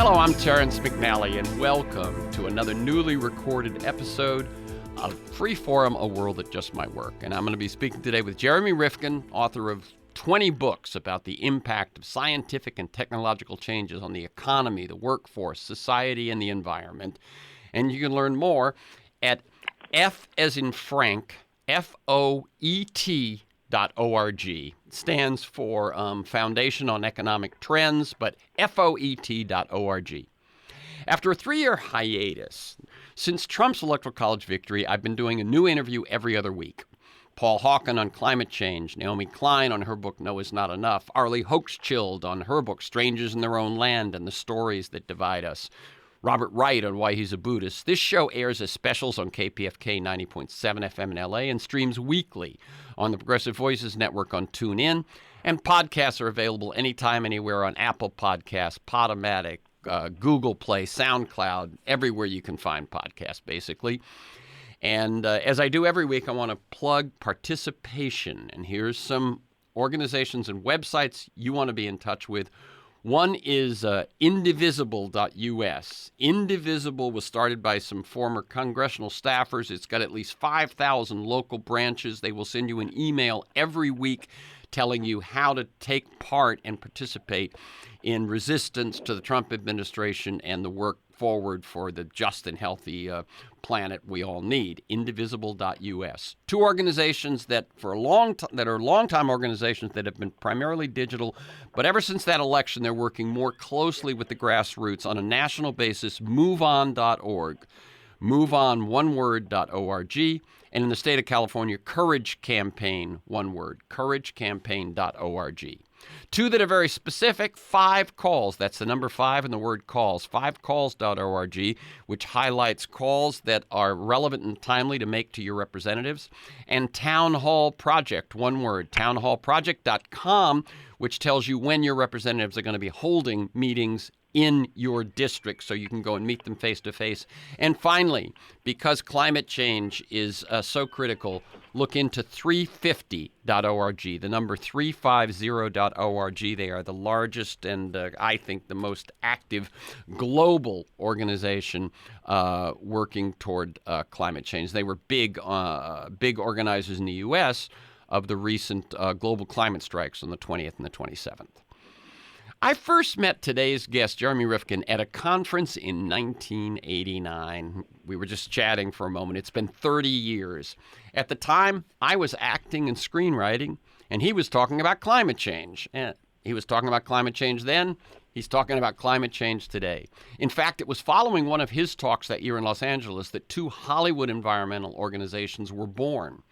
Hello, I'm Terrence McNally, and welcome to another newly recorded episode of Free Forum, A World That Just Might Work. And I'm going to be speaking today with Jeremy Rifkin, author of 20 books about the impact of scientific and technological changes on the economy, the workforce, society, and the environment. And you can learn more at F as in Frank, FOET.org. It stands for Foundation on Economic Trends, but FOET.org. After a 3-year hiatus, since Trump's Electoral College victory, I've been doing a new interview every other week. Paul Hawken on climate change, Naomi Klein on her book No Is Not Enough, Arlie Hochschild on her book Strangers in Their Own Land and the Stories That Divide Us, Robert Wright on why he's a Buddhist. This show airs as specials on KPFK 90.7 FM in LA and streams weekly on the Progressive Voices Network on TuneIn. And podcasts are available anytime, anywhere on Apple Podcasts, Podomatic, Google Play, SoundCloud, everywhere you can find podcasts, basically. And as I do every week, I want to plug participation. And here's some organizations and websites you want to be in touch with. One is indivisible.us. Indivisible was started by some former congressional staffers. It's got at least 5,000 local branches. They will send you an email every week telling you how to take part and participate in resistance to the Trump administration and the work forward for the just and healthy planet we all need. Indivisible.us. Two organizations that are long-time organizations that have been primarily digital, but ever since that election, they're working more closely with the grassroots on a national basis. MoveOn.org. MoveOn.org. And in the state of California, Courage Campaign, one word, couragecampaign.org. Two that are very specific, 5 Calls. That's the number 5 and the word calls. 5calls.org, which highlights calls that are relevant and timely to make to your representatives. And Town Hall Project, one word, townhallproject.com, which tells you when your representatives are going to be holding meetings in your district so you can go and meet them face to face. And finally, because climate change is so critical, look into 350.org, the number 350.org. They are the largest and I think the most active global organization working toward climate change. They were big organizers in the U.S. of the recent global climate strikes on the 20th and the 27th. I first met today's guest, Jeremy Rifkin, at a conference in 1989. We were just chatting for a moment. It's been 30 years. At the time, I was acting and screenwriting, and he was talking about climate change. And he was talking about climate change then. He's talking about climate change today. In fact, it was following one of his talks that year in Los Angeles that 2 Hollywood environmental organizations were born.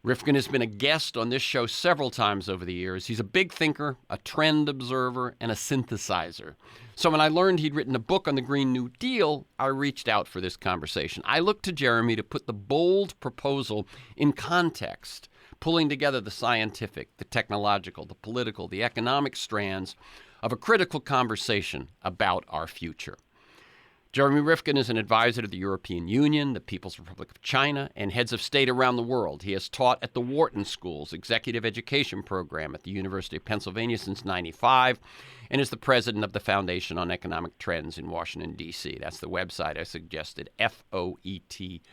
Rifkin has been a guest on this show several times over the years. He's a big thinker, a trend observer, and a synthesizer. So when I learned he'd written a book on the Green New Deal, I reached out for this conversation. I looked to Jeremy to put the bold proposal in context, pulling together the scientific, the technological, the political, the economic strands of a critical conversation about our future. Jeremy Rifkin is an advisor to the European Union, the People's Republic of China, and heads of state around the world. He has taught at the Wharton School's executive education program at the University of Pennsylvania since 1995 and is the president of the Foundation on Economic Trends in Washington, D.C. That's the website I suggested, FOET.org.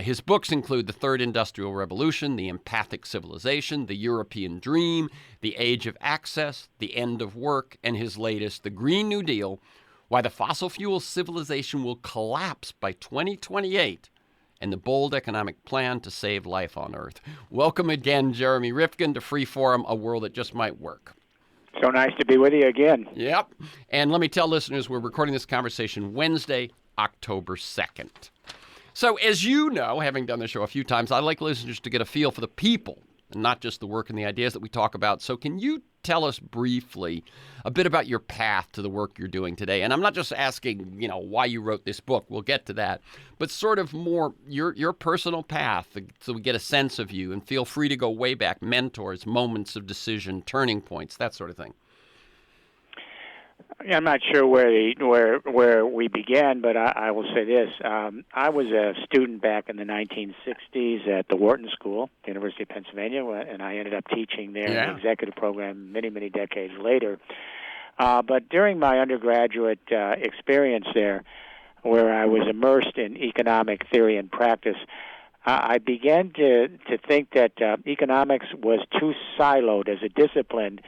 His books include The Third Industrial Revolution, The Empathic Civilization, The European Dream, The Age of Access, The End of Work, and his latest, The Green New Deal, Why the Fossil Fuel Civilization Will Collapse by 2028, and the Bold Economic Plan to Save Life on Earth. Welcome again, Jeremy Rifkin, to Free Forum, A World That Just Might Work. So nice to be with you again. Yep. And let me tell listeners, we're recording this conversation Wednesday, October 2nd. So as you know, having done the show a few times, I'd like listeners to get a feel for the people and not just the work and the ideas that we talk about. So can you tell us briefly a bit about your path to the work you're doing today? And I'm not just asking, why you wrote this book. We'll get to that. But sort of more your personal path so we get a sense of you, and feel free to go way back, mentors, moments of decision, turning points, that sort of thing. I'm not sure where we began, but I will say this. I was a student back in the 1960s at the Wharton School, University of Pennsylvania, and I ended up teaching there in the executive program many decades later. But during my undergraduate experience there, where I was immersed in economic theory and practice, I began to think that economics was too siloed as a discipline,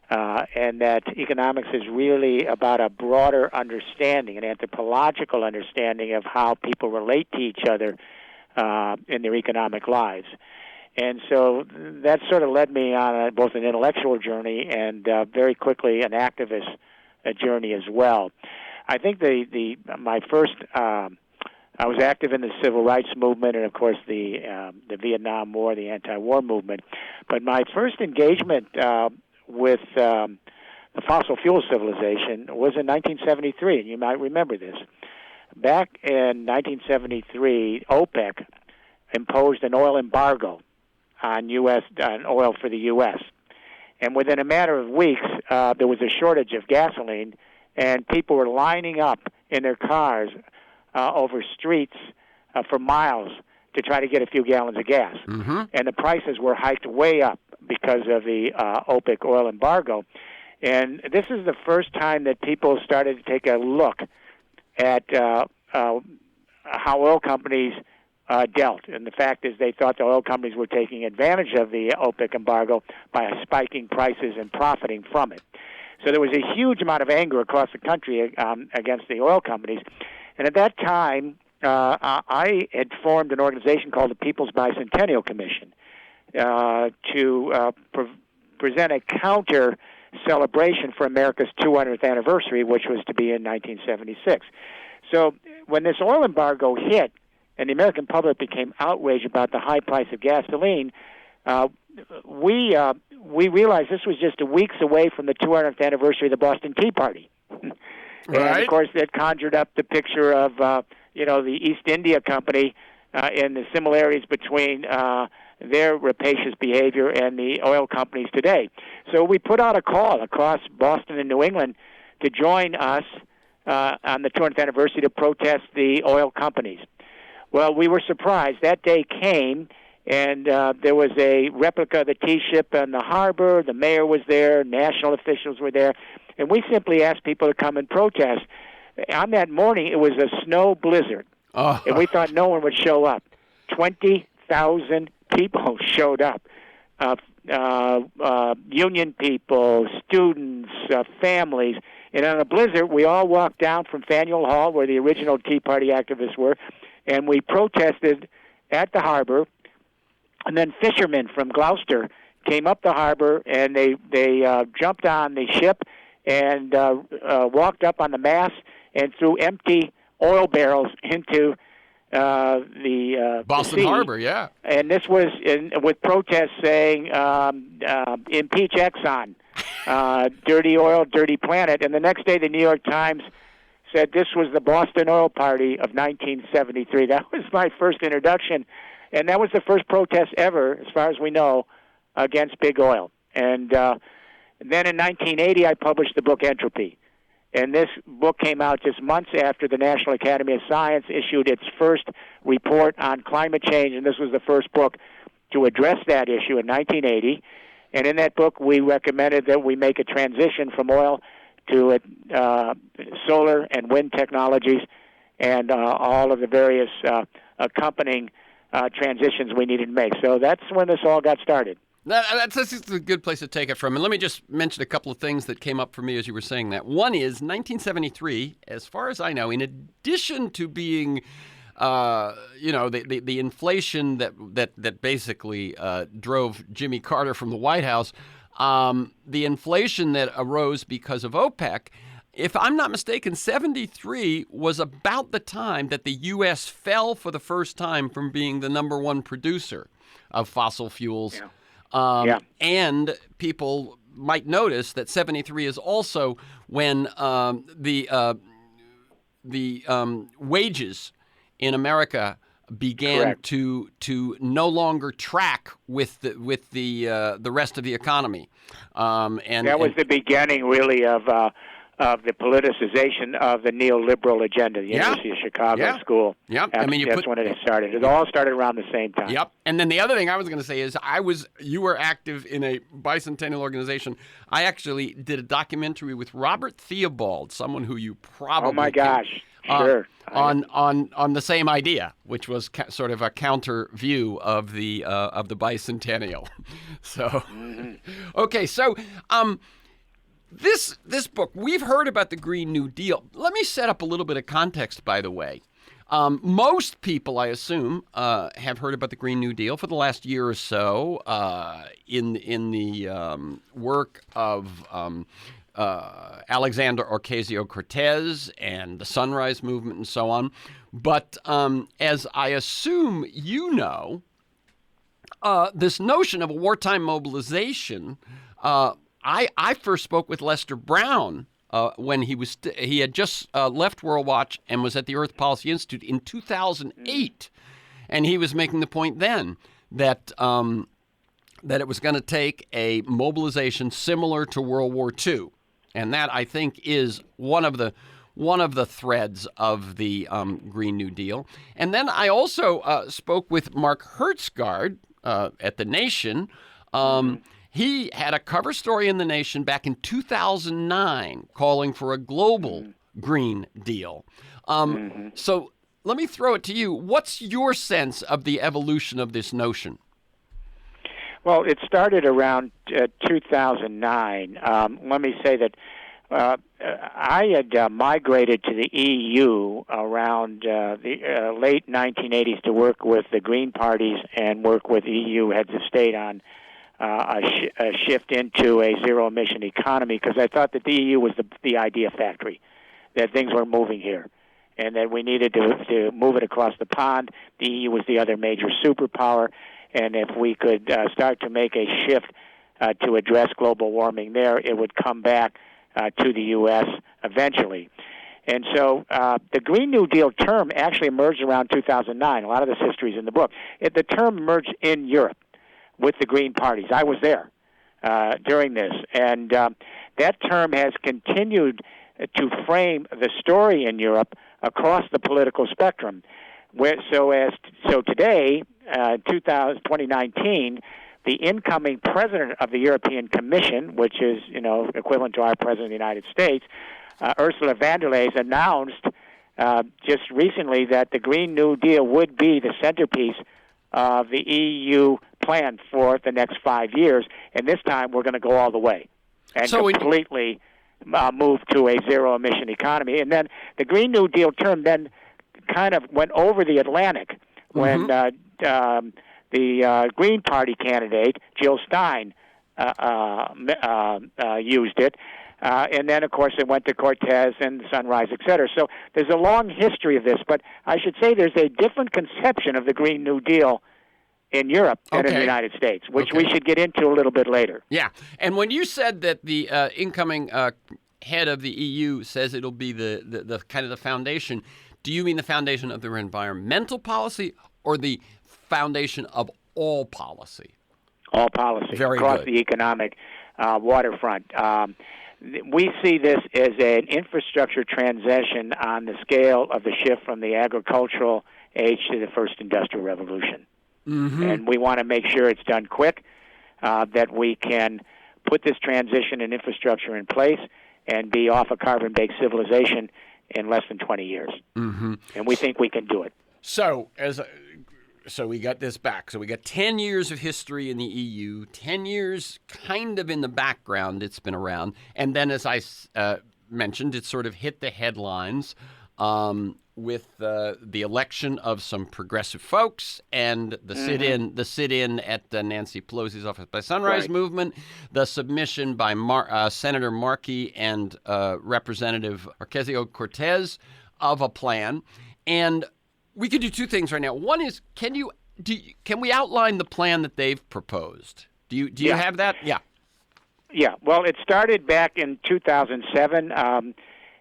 and that economics is really about a broader understanding, an anthropological understanding of how people relate to each other in their economic lives. And so that sort of led me on both an intellectual journey and very quickly an activist journey as well. I think my first I was active in the civil rights movement and, of course, the Vietnam War, the anti-war movement. But my first engagement with the fossil fuel civilization was in 1973, and you might remember this. Back in 1973, OPEC imposed an oil embargo on oil for the U.S. And within a matter of weeks, there was a shortage of gasoline, and people were lining up in their cars over streets for miles to try to get a few gallons of gas. Mm-hmm. And the prices were hiked way up because of the OPEC oil embargo. And this is the first time that people started to take a look at how oil companies dealt. And the fact is they thought the oil companies were taking advantage of the OPEC embargo by spiking prices and profiting from it. So there was a huge amount of anger across the country against the oil companies. And at that time, I had formed an organization called the People's Bicentennial Commission to present a counter celebration for America's 200th anniversary, which was to be in 1976. So when this oil embargo hit and the American public became outraged about the high price of gasoline, we realized this was just weeks away from the 200th anniversary of the Boston Tea Party. Right. And, of course, that conjured up the picture of, the East India Company and the similarities between their rapacious behavior and the oil companies today. So we put out a call across Boston and New England to join us on the 200th anniversary to protest the oil companies. Well, we were surprised. That day came, and there was a replica of the tea ship in the harbor. The mayor was there. National officials were there. And we simply asked people to come and protest. On that morning, it was a snow blizzard, and we thought no one would show up. 20,000 people showed up. Union people, students, families. And on a blizzard, we all walked down from Faneuil Hall, where the original Tea Party activists were, and we protested at the harbor. And then fishermen from Gloucester came up the harbor, and they jumped on the ship and walked up on the mast and threw empty oil barrels into the Boston sea. Harbor, yeah. And this was with protests saying, impeach Exxon, dirty oil, dirty planet. And the next day, the New York Times said this was the Boston Oil Party of 1973. That was my first introduction, and that was the first protest ever, as far as we know, against big oil. And then in 1980, I published the book Entropy. And this book came out just months after the National Academy of Science issued its first report on climate change, and this was the first book to address that issue in 1980. And in that book, we recommended that we make a transition from oil to solar and wind technologies and all of the various accompanying transitions we needed to make. So that's when this all got started. That's a good place to take it from. And let me just mention a couple of things that came up for me as you were saying that. One is 1973, as far as I know, in addition to being, the inflation that basically drove Jimmy Carter from the White House, the inflation that arose because of OPEC. If I'm not mistaken, 73 was about the time that the U.S. fell for the first time from being the number one producer of fossil fuels. Yeah. And people might notice that 73 is also when the wages in America began to no longer track with the rest of the economy. And that was the beginning, really, of of the politicization of the neoliberal agenda, the University of Chicago School. Yep. That's when it started. It all started around the same time. Yep. And then the other thing I was going to say is you were active in a bicentennial organization. I actually did a documentary with Robert Theobald, someone who you probably Oh my gosh. Sure. On the same idea, which was sort of a counter view of the bicentennial. So, okay, so this book, we've heard about the Green New Deal. Let me set up a little bit of context, by the way. Most people, I assume, have heard about the Green New Deal for the last year or so in the work of Alexander Ocasio-Cortez and the Sunrise Movement and so on. But as I assume you know, this notion of a wartime mobilization, I first spoke with Lester Brown when he had just left World Watch and was at the Earth Policy Institute in 2008, and he was making the point then that it was going to take a mobilization similar to World War II, and that I think is one of the threads of the Green New Deal. And then I also spoke with Mark Hertsgaard at The Nation. He had a cover story in The Nation back in 2009 calling for a global Green Deal. So let me throw it to you. What's your sense of the evolution of this notion? Well, it started around 2009. Let me say that I had migrated to the EU around the late 1980s to work with the Green parties and work with EU heads of state on a shift into a zero-emission economy, because I thought that the EU was the idea factory, that things were moving here, and that we needed to move it across the pond. The EU was the other major superpower, and if we could start to make a shift to address global warming there, it would come back to the U.S. eventually. And so the Green New Deal term actually emerged around 2009. A lot of this history is in the book. The term emerged in Europe with the Green parties. I was there during this. And that term has continued to frame the story in Europe across the political spectrum. So today, 2019, the incoming president of the European Commission, which is equivalent to our president of the United States, Ursula von der Leyen, announced just recently that the Green New Deal would be the centerpiece of the EU plan for the next 5 years, and this time we're going to go all the way and completely move to a zero-emission economy. And then the Green New Deal term then kind of went over the Atlantic when the Green Party candidate, Jill Stein, used it. And then, of course, it went to Cortez and Sunrise, et cetera. So there's a long history of this, but I should say there's a different conception of the Green New Deal in Europe and in the United States, which we should get into a little bit later. Yeah, and when you said that the incoming head of the EU says it'll be the kind of the foundation, do you mean the foundation of their environmental policy or the foundation of all policy? All policy, Very across good. The economic waterfront. We see this as an infrastructure transition on the scale of the shift from the agricultural age to the first industrial revolution. And we want to make sure it's done quick, that we can put this transition and infrastructure in place and be off a carbon-based civilization in less than 20 years. And we think we can do it. So we got this back. So we got 10 years of history in the EU, 10 years kind of in the background it's been around. And then, as I mentioned, it sort of hit the headlines with the election of some progressive folks and the sit-in at Nancy Pelosi's office by Sunrise Movement, the submission by Senator Markey and Representative Ocasio-Cortez of a plan. And we could do two things right now. One is, can we outline the plan that they've proposed? Do you have that? Yeah. Yeah. Well, it started back in 2007.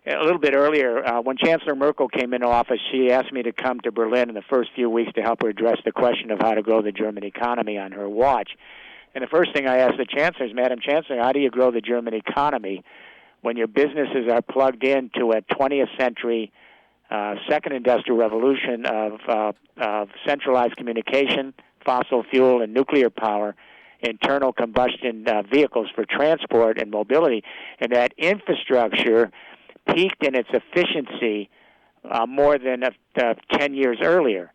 A little bit earlier, when Chancellor Merkel came into office, she asked me to come to Berlin in the first few weeks to help her address the question of how to grow the German economy on her watch. And the first thing I asked the Chancellor is, Madam Chancellor, how do you grow the German economy when your businesses are plugged into a 20th century second industrial revolution of centralized communication, fossil fuel, and nuclear power, internal combustion vehicles for transport and mobility, and that infrastructure peaked in its efficiency more than 10 years earlier.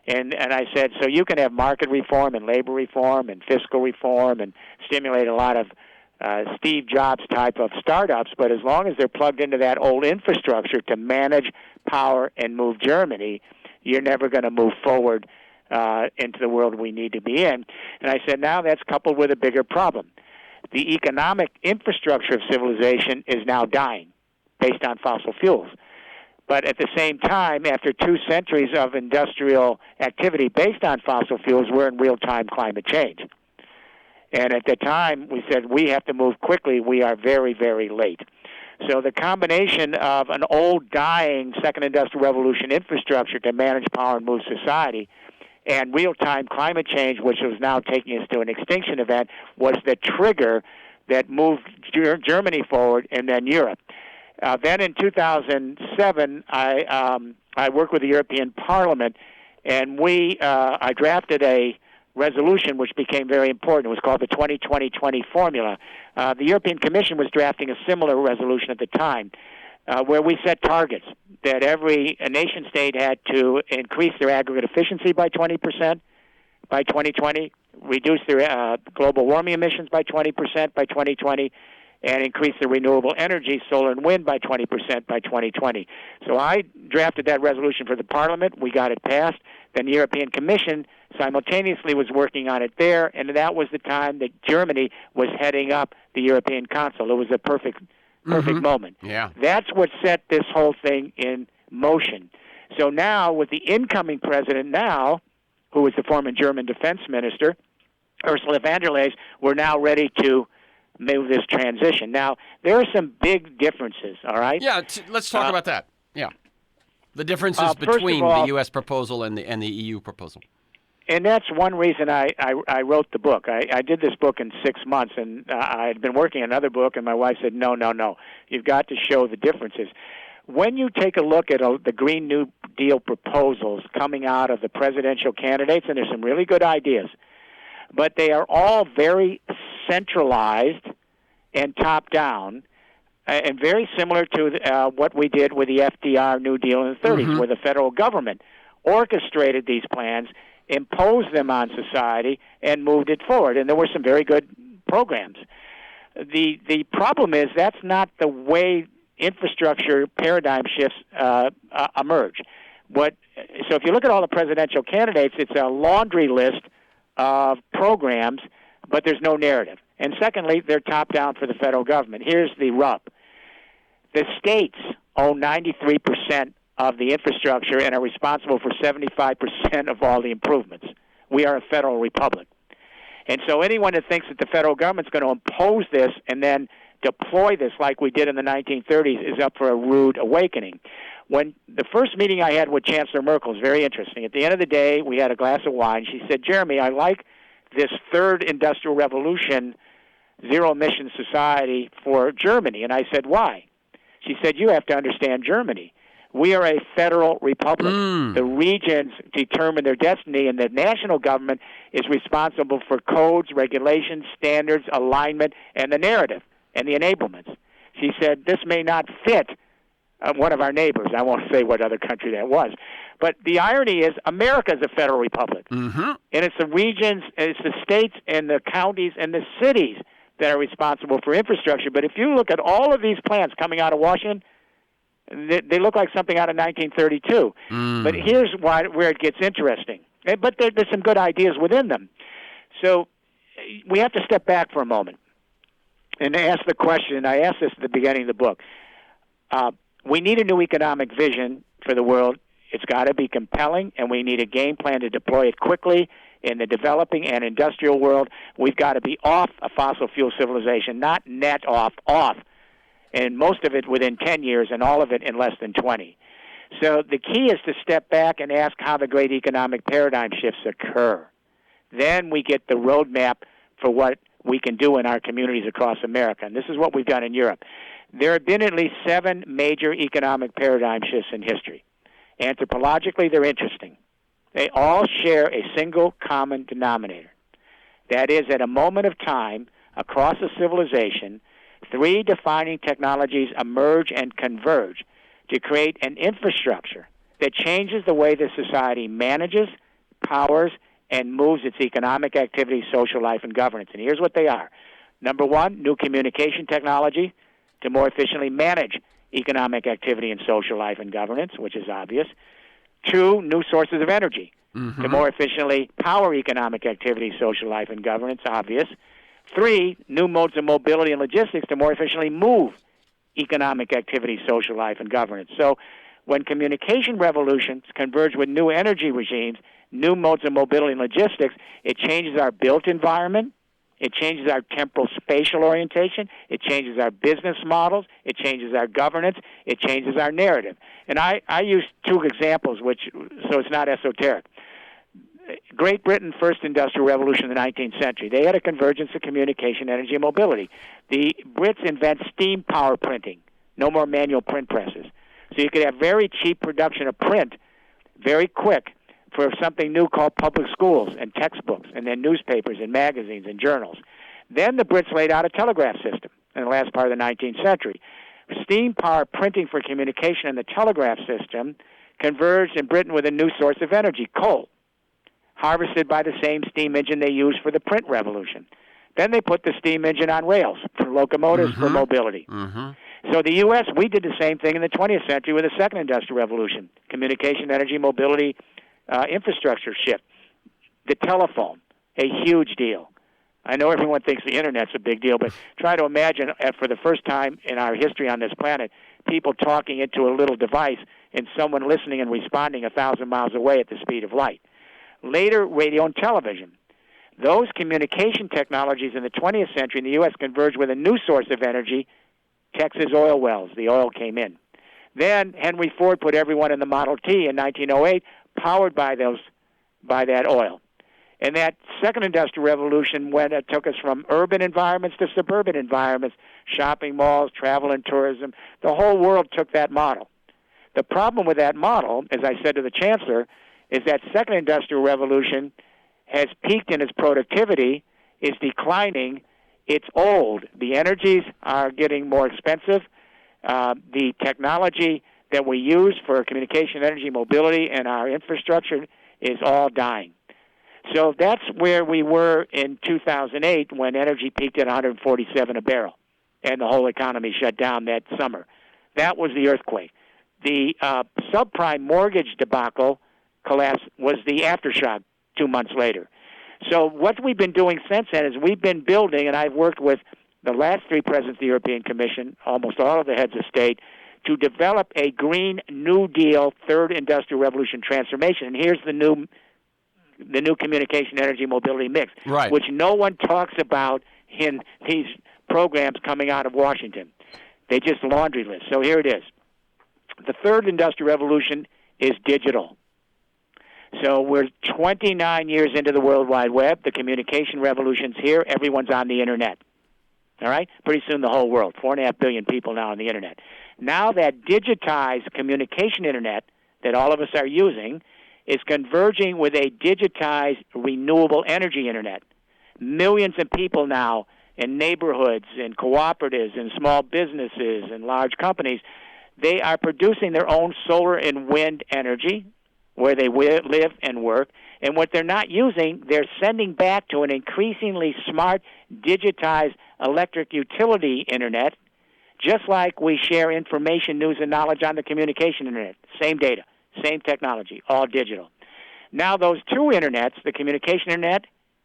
And I said, so you can have market reform and labor reform and fiscal reform and stimulate a lot of Steve Jobs type of startups, but as long as they're plugged into that old infrastructure to manage power and move Germany, you're never going to move forward into the world we need to be in. And I said, now that's coupled with a bigger problem. The economic infrastructure of civilization is now dying based on fossil fuels. But at the same time, after 2 centuries of industrial activity based on fossil fuels, we're in real-time climate change. And at the time, we said we have to move quickly. We are very, very late. So the combination of an old, dying second industrial revolution infrastructure to manage power and move society and real-time climate change, which was now taking us to an extinction event, was the trigger that moved Germany forward and then Europe. Then in 2007, I worked with the European Parliament, and I drafted a resolution which became very important. It was called the 20-20-20 formula. The European Commission was drafting a similar resolution at the time, where we set targets that every nation-state had to increase their aggregate efficiency by 20% by 2020, reduce their global warming emissions by 20% by 2020, and increase the renewable energy, solar and wind, by 20% by 2020. So I drafted that resolution for the Parliament. We got it passed. Then the European Commission simultaneously was working on it there, and that was the time that Germany was heading up the European Council. It was a perfect moment. Yeah. That's what set this whole thing in motion. So now, with the incoming president now, who is the former German defense minister, Ursula von der Leyen, we're now ready to move this transition. Now, there are some big differences, all right? Yeah, let's talk about that. Yeah. The differences between the U.S. proposal and the EU proposal. And that's one reason I wrote the book. I did this book in 6 months, and I had been working on another book, and my wife said, no, you've got to show the differences. When you take a look at the Green New Deal proposals coming out of the presidential candidates, and there's some really good ideas, but they are all very centralized and top-down, and very similar to what we did with the FDR New Deal in the 30s, where the federal government orchestrated these plans, imposed them on society, and moved it forward. And there were some very good programs. The problem is that's not the way infrastructure paradigm shifts emerge. So if you look at all the presidential candidates, it's a laundry list of programs, but there's no narrative. And secondly, they're top-down for the federal government. Here's the rub. The states own 93% of the infrastructure and are responsible for 75% of all the improvements. We are a federal republic. And so anyone that thinks that the federal government's going to impose this and then deploy this like we did in the 1930s is up for a rude awakening. When the first meeting I had with Chancellor Merkel was very interesting. At the end of the day, we had a glass of wine. She said, Jeremy, I like this third industrial revolution, zero-emission society for Germany. And I said, why? She said, you have to understand Germany. We are a federal republic. The regions determine their destiny, and the national government is responsible for codes, regulations, standards, alignment, and the narrative and the enablements. She said, this may not fit one of our neighbors. I won't say what other country that was. But the irony is America is a federal republic. And it's the regions, it's the states and the counties and the cities that are responsible for infrastructure. But if you look at all of these plans coming out of Washington, they look like something out of 1932. But here's where it gets interesting. But there's some good ideas within them. So we have to step back for a moment and ask the question, and I asked this at the beginning of the book. We need a new economic vision for the world. It's got to be compelling, and we need a game plan to deploy it quickly in the developing and industrial world. We've got to be off a fossil fuel civilization, not net off, and most of it within 10 years and all of it in less than 20. So the key is to step back and ask how the great economic paradigm shifts occur. Then we get the roadmap for what we can do in our communities across America. And this is what we've done in Europe. There have been at least 7 major economic paradigm shifts in history. Anthropologically, they're interesting. They all share a single common denominator. That is, at a moment of time, across a civilization, 3 defining technologies emerge and converge to create an infrastructure that changes the way the society manages, powers, and moves its economic activity, social life, and governance. And here's what they are. Number 1, new communication technology to more efficiently manage economic activity and social life and governance, which is obvious. 2, new sources of energy to more efficiently power economic activity, social life, and governance, obvious. 3, new modes of mobility and logistics to more efficiently move economic activity, social life, and governance. So when communication revolutions converge with new energy regimes, new modes of mobility and logistics, it changes our built environment, it changes our temporal spatial orientation, it changes our business models, it changes our governance, it changes our narrative. And I use 2 examples, so it's not esoteric. Great Britain, first industrial revolution in the 19th century. They had a convergence of communication, energy, and mobility. The Brits invent steam power printing, no more manual print presses. So you could have very cheap production of print, very quick, for something new called public schools and textbooks, and then newspapers and magazines and journals. Then the Brits laid out a telegraph system in the last part of the 19th century. Steam power printing for communication and the telegraph system converged in Britain with a new source of energy, coal, harvested by the same steam engine they used for the print revolution. Then they put the steam engine on rails for locomotives for mobility. So the U.S., we did the same thing in the 20th century with the second industrial revolution, communication, energy, mobility, infrastructure shift. The telephone, a huge deal. I know everyone thinks the Internet's a big deal, but try to imagine for the first time in our history on this planet, people talking into a little device and someone listening and responding 1,000 miles away at the speed of light. Later, radio and television. Those communication technologies in the 20th century in the U.S. converged with a new source of energy, Texas oil wells. The oil came in. Then Henry Ford put everyone in the Model T in 1908, powered by that oil. And that second industrial revolution took us from urban environments to suburban environments, shopping malls, travel and tourism. The whole world took that model. The problem with that model, as I said to the Chancellor, is that second industrial revolution has peaked in its productivity, is declining, it's old. The energies are getting more expensive. The technology that we use for communication, energy, mobility, and our infrastructure is all dying. So that's where we were in 2008 when energy peaked at 147 a barrel, and the whole economy shut down that summer. That was the earthquake. The subprime mortgage debacle collapse was the aftershock 2 months later. So what we've been doing since then is we've been building, and I've worked with the last 3 presidents of the European Commission, almost all of the heads of state, to develop a Green New Deal third industrial revolution transformation. And here's the new communication, energy, mobility mix, right, which no one talks about in these programs coming out of Washington. They just laundry list. So here it is. The third industrial revolution is digital. So we're 29 years into the World Wide Web. The communication revolution's here. Everyone's on the Internet. All right? Pretty soon the whole world. 4.5 billion people now on the Internet. Now that digitized communication Internet that all of us are using is converging with a digitized renewable energy Internet. Millions of people now in neighborhoods, in cooperatives, in small businesses, in large companies, they are producing their own solar and wind energy where they live and work. And what they're not using, they're sending back to an increasingly smart, digitized electric utility Internet, just like we share information, news, and knowledge on the communication Internet. Same data, same technology, all digital. Now those 2 Internets, the communication Internet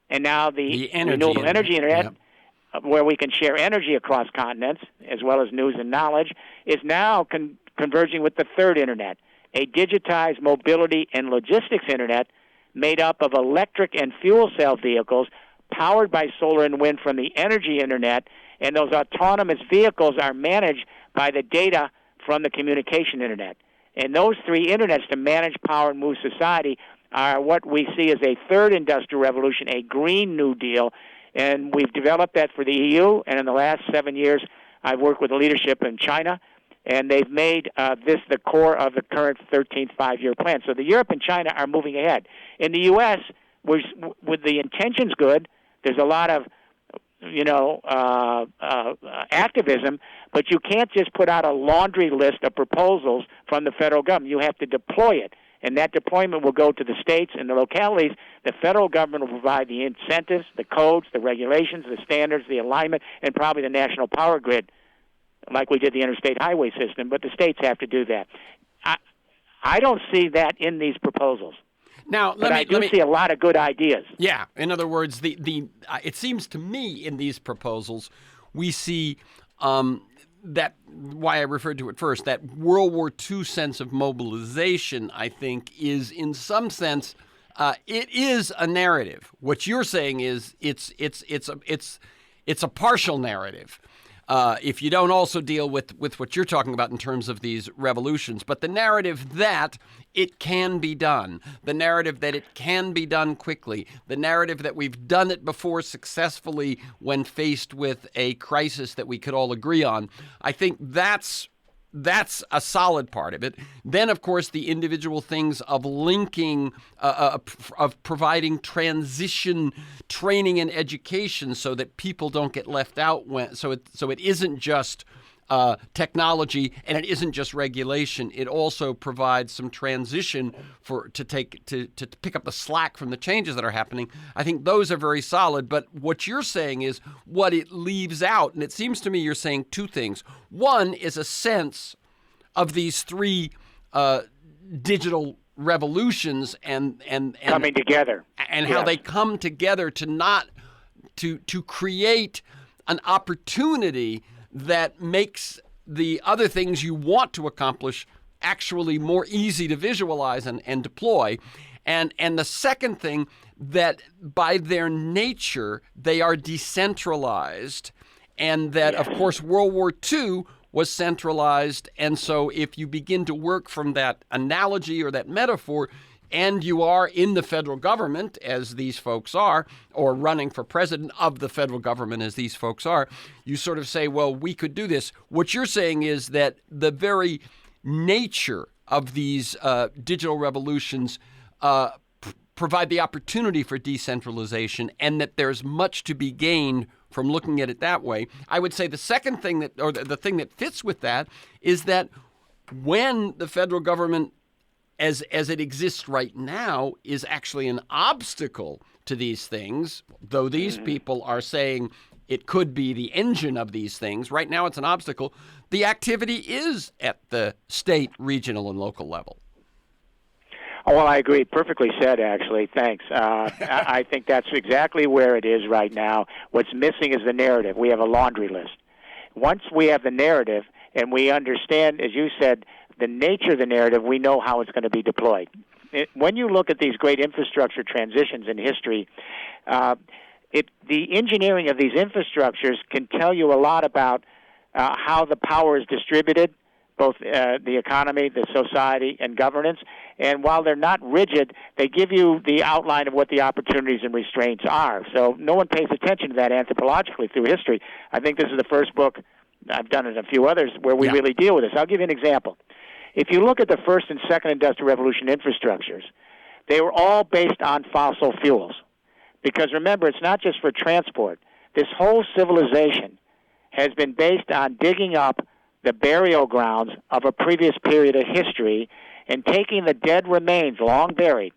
and now the renewable energy Internet, yep, where we can share energy across continents as well as news and knowledge, is now converging with the third Internet, a digitized mobility and logistics Internet made up of electric and fuel cell vehicles powered by solar and wind from the energy Internet, and those autonomous vehicles are managed by the data from the communication Internet. And those 3 Internets to manage, power, and move society are what we see as a third industrial revolution, a Green New Deal. And we've developed that for the EU, and in the last 7 years, I've worked with the leadership in China, and they've made this the core of the current 13th five-year plan. So the Europe and China are moving ahead. In the U.S., with the intentions good, there's a lot of activism, but you can't just put out a laundry list of proposals from the federal government. You have to deploy it, and that deployment will go to the states and the localities. The federal government will provide the incentives, the codes, the regulations, the standards, the alignment, and probably the national power grid, like we did the interstate highway system, but the states have to do that. I don't see that in these proposals. Now, I do see a lot of good ideas. Yeah. In other words, it seems to me in these proposals, we see that, why I referred to it first, that World War II sense of mobilization, I think, is in some sense, it is a narrative. What you're saying is it's a partial narrative. If you don't also deal with what you're talking about in terms of these revolutions, but the narrative that it can be done, the narrative that it can be done quickly, the narrative that we've done it before successfully when faced with a crisis that we could all agree on, I think that's a solid part of it. Then, of course, the individual things of linking, of providing transition training and education so that people don't get left out. So it isn't just technology and it isn't just regulation. It also provides some transition to pick up the slack from the changes that are happening. I think those are very solid. But what you're saying is what it leaves out, and it seems to me you're saying two things. One is a sense of these three digital revolutions and coming together, and how they come together to create an opportunity that makes the other things you want to accomplish actually more easy to visualize and deploy. And the second thing, that by their nature, they are decentralized, and that, of course, World War II was centralized. And so if you begin to work from that analogy or that metaphor, and you are in the federal government, as these folks are, or running for president of the federal government, as these folks are, you sort of say, well, we could do this. What you're saying is that the very nature of these digital revolutions provide the opportunity for decentralization, and that there's much to be gained from looking at it that way. I would say the second thing the thing that fits with that is that when the federal government as it exists right now is actually an obstacle to these things, though these people are saying it could be the engine of these things. Right now it's an obstacle. The activity is at the state, regional, and local level. Oh, well, I agree. Perfectly said, actually. Thanks. I think that's exactly where it is right now. What's missing is the narrative. We have a laundry list. Once we have the narrative and we understand, as you said, the nature of the narrative, we know how it's going to be deployed. When you look at these great infrastructure transitions in history, the engineering of these infrastructures can tell you a lot about how the power is distributed, both the economy, the society, and governance. And while they're not rigid, they give you the outline of what the opportunities and restraints are. So no one pays attention to that anthropologically through history. I think this is the first book, I've done it in a few others, where we really deal with this. I'll give you an example. If you look at the first and second industrial revolution infrastructures, they were all based on fossil fuels. Because remember, it's not just for transport. This whole civilization has been based on digging up the burial grounds of a previous period of history and taking the dead remains, long buried,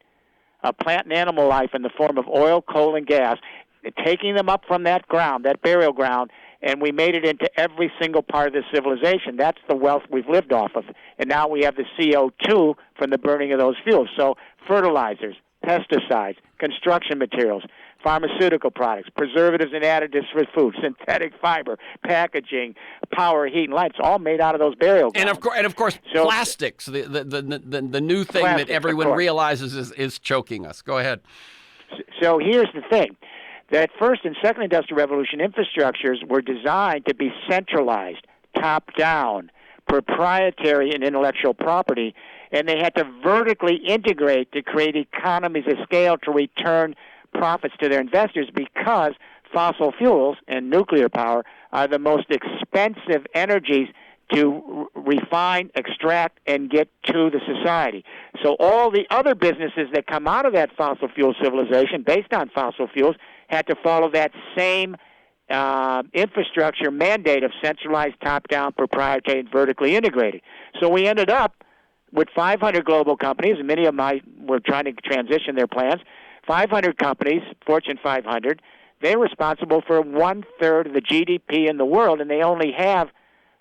of plant and animal life in the form of oil, coal, and gas, and taking them up from that ground, that burial ground, and we made it into every single part of this civilization. That's the wealth we've lived off of. And now we have the CO2 from the burning of those fuels. So fertilizers, pesticides, construction materials, pharmaceutical products, preservatives and additives for food, synthetic fiber, packaging, power, heat, and lights, all made out of those burial grounds. And of course, plastics, the new thing that everyone realizes is choking us. Go ahead. So here's the thing. That first and second industrial revolution infrastructures were designed to be centralized, top-down, proprietary in intellectual property, and they had to vertically integrate to create economies of scale to return profits to their investors, because fossil fuels and nuclear power are the most expensive energies to refine, extract, and get to the society. So all the other businesses that come out of that fossil fuel civilization based on fossil fuels had to follow that same infrastructure mandate of centralized, top-down, proprietary, and vertically integrated. So we ended up with 500 global companies, and many of them were trying to transition their plans. 500 companies, Fortune 500, they're responsible for 1/3 of the GDP in the world, and they only have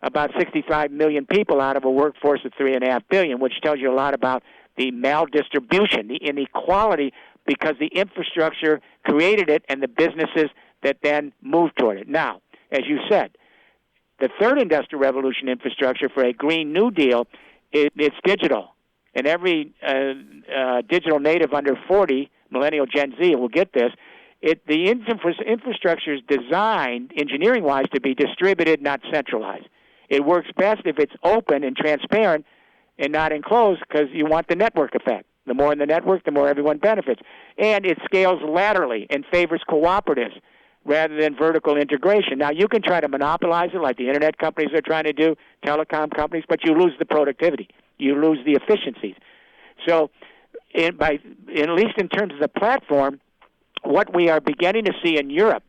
about 65 million people out of a workforce of 3.5 billion, which tells you a lot about the maldistribution, the inequality, because the infrastructure created it and the businesses that then moved toward it. Now, as you said, the third industrial revolution infrastructure for a Green New Deal, it's digital. And every digital native under 40, millennial Gen Z, will get this. The infrastructure is designed, engineering-wise, to be distributed, not centralized. It works best if it's open and transparent and not enclosed, because you want the network effect. The more in the network, the more everyone benefits. And it scales laterally and favors cooperatives rather than vertical integration. Now, you can try to monopolize it like the internet companies are trying to do, telecom companies, but you lose the productivity. You lose the efficiencies. So, at least in terms of the platform, what we are beginning to see in Europe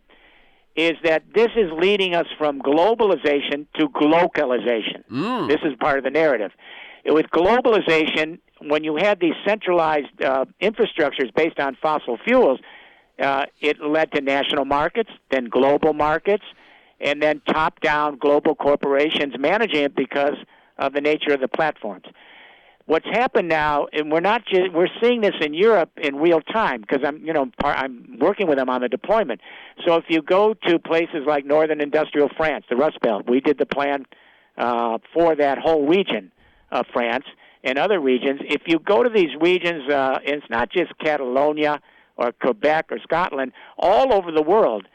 is that this is leading us from globalization to glocalization. This is part of the narrative. With globalization, when you had these centralized infrastructures based on fossil fuels, it led to national markets, then global markets, and then top-down global corporations managing it because of the nature of the platforms. What's happened now, and we're seeing this in Europe in real time, because I'm working with them on the deployment. So if you go to places like northern industrial France, the Rust Belt, we did the plan for that whole region of France and other regions. If you go to these regions, it's not just Catalonia or Quebec or Scotland, all over the world,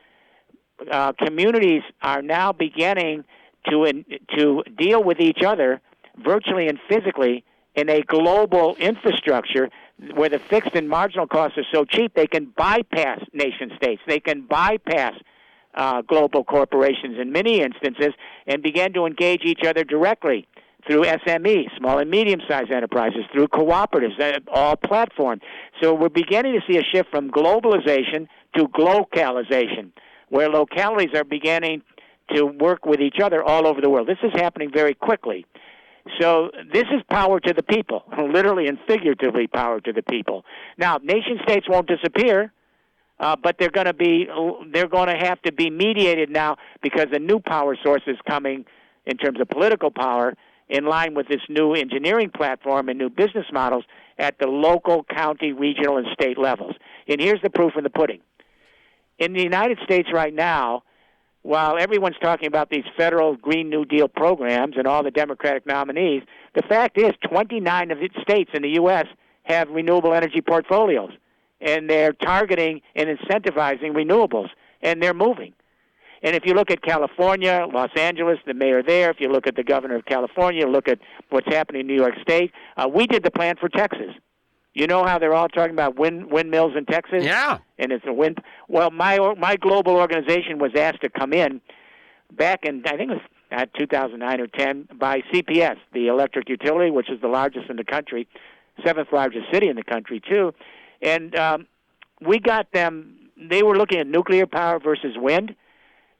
communities are now beginning to deal with each other virtually and physically in a global infrastructure where the fixed and marginal costs are so cheap they can bypass nation states. They can bypass global corporations in many instances and begin to engage each other directly through SMEs, small and medium-sized enterprises, through cooperatives, all platforms. So we're beginning to see a shift from globalization to glocalization, where localities are beginning to work with each other all over the world. This is happening very quickly. So this is power to the people, literally and figuratively power to the people. Now, nation states won't disappear, but they're going to have to be mediated now because a new power source is coming in terms of political power in line with this new engineering platform and new business models at the local, county, regional, and state levels. And here's the proof in the pudding. In the United States right now, while everyone's talking about these federal Green New Deal programs and all the Democratic nominees, the fact is 29 of the states in the U.S. have renewable energy portfolios, and they're targeting and incentivizing renewables, and they're moving. And if you look at California, Los Angeles, the mayor there, if you look at the governor of California, look at what's happening in New York State, we did the plan for Texas. You know how they're all talking about windmills in Texas? Yeah. And it's a wind. Well, my global organization was asked to come in back in, I think it was 2009 or 10, by CPS, the electric utility, which is the largest in the country, seventh largest city in the country, too. And we got them, they were looking at nuclear power versus wind.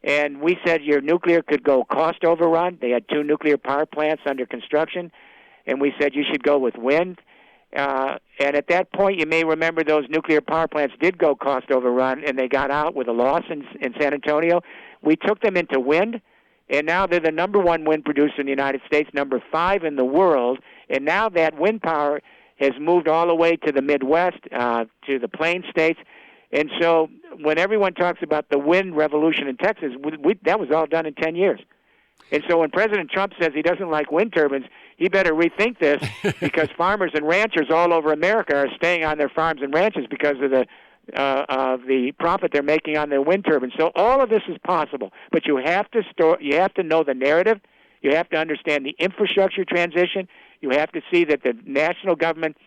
And we said your nuclear could go cost overrun. They had 2 nuclear power plants under construction. And we said you should go with wind. And at that point, you may remember those nuclear power plants did go cost overrun, and they got out with a loss in San Antonio. We took them into wind, and now they're the number 1 wind producer in the United States, number 5 in the world. And now that wind power has moved all the way to the Midwest, to the Plain States. And so when everyone talks about the wind revolution in Texas, that was all done in 10 years. And so when President Trump says he doesn't like wind turbines, he better rethink this because farmers and ranchers all over America are staying on their farms and ranches because of the profit they're making on their wind turbines. So all of this is possible, but you have to know the narrative. You have to understand the infrastructure transition. You have to see that the national government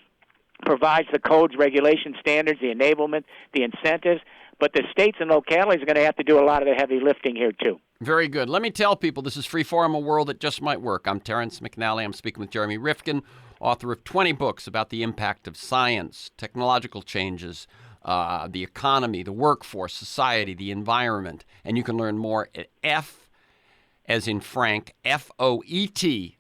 provides the codes, regulations, standards, the enablement, the incentives, but the states and localities are going to have to do a lot of the heavy lifting here, too. Very good. Let me tell people this is Freeform, a world that just might work. I'm Terrence McNally. I'm speaking with Jeremy Rifkin, author of 20 books about the impact of science, technological changes, the economy, the workforce, society, the environment. And you can learn more at F, as in Frank, FOET.org.